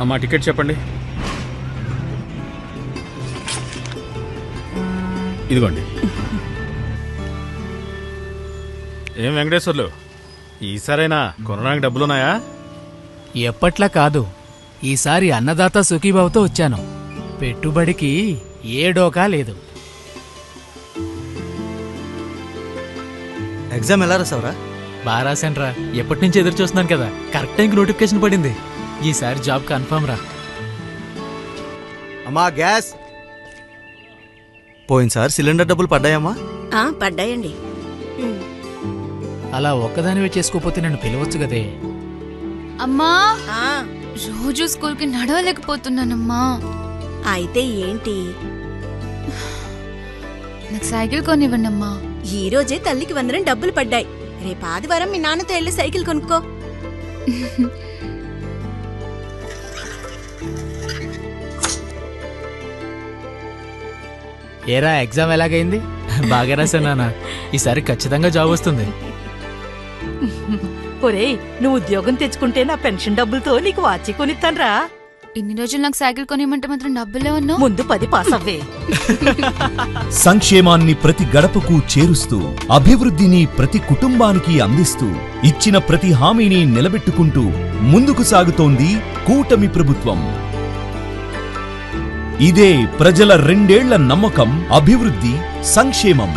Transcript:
అమ్మా టికెట్ చెప్పండి. ఇదిగోండి. ఏం వెంకటేశ్వర్లు, ఈసారైనా కొనడానికి డబ్బులున్నాయా? ఎప్పట్లా కాదు, ఈసారి అన్నదాత సుఖీబాబుతో వచ్చాను. పెట్టుబడికి ఏ డోకా లేదు. ఎగ్జామ్ ఎలా రాసావురా? బాగా రాశాన్రా. ఎప్పటి నుంచి ఎదురు చూస్తున్నాను కదా, కరెక్ట్ టైంకి నోటిఫికేషన్ పడింది. ఈసారి జాబ్ కన్ఫర్మ్ రా. అమ్మా గ్యాస్. పోయినసారి సిలిండర్ డబ్బులు పడ్డాయమ్మా? పడ్డాయండి. అలా ఒక్కదానివే చేసుకోపోతే నన్ను పిలవచ్చు కదే. అమ్మా, రోజు స్కూల్కి నడవలేకపోతున్నానమ్మా. అయితే ఏంటి? నాకు సైకిల్ కొనివ్వండి అమ్మా. ఈ రోజే తల్లికి 100 డబ్బులు పడ్డాయి. రేపు ఆదివారం మీ నాన్నతో వెళ్ళి సైకిల్ కొనుక్కో. ఏరా, ఎగ్జామ్ ఎలాగైంది? బాగా రాశానా? ఈసారి ఖచ్చితంగా జాబ్ వస్తుంది. ఒరేయ్, నువ్వు ఉద్యోగం తెచ్చుకుంటే నా పెన్షన్ డబ్బులతో నీకు వాచి కొనిస్తాన్రా. ఇన్ని రోజులు నాకు సైకిల్ కొనివ్వమంటే మాత్రం డబ్బులే ఉన్నావు. ముందు 10 పాస్ అవ్వే. సంక్షేమాన్ని ప్రతి గడపకు చేరుస్తూ, అభివృద్ధిని ప్రతి కుటుంబానికి అందిస్తూ, ఇచ్చిన ప్రతి హామీని నిలబెట్టుకుంటూ ముందుకు సాగుతోంది కూటమి ప్రభుత్వం. ఇదే ప్రజల 2 ఏళ్ల నమ్మకం, అభివృద్ధి, సంక్షేమం.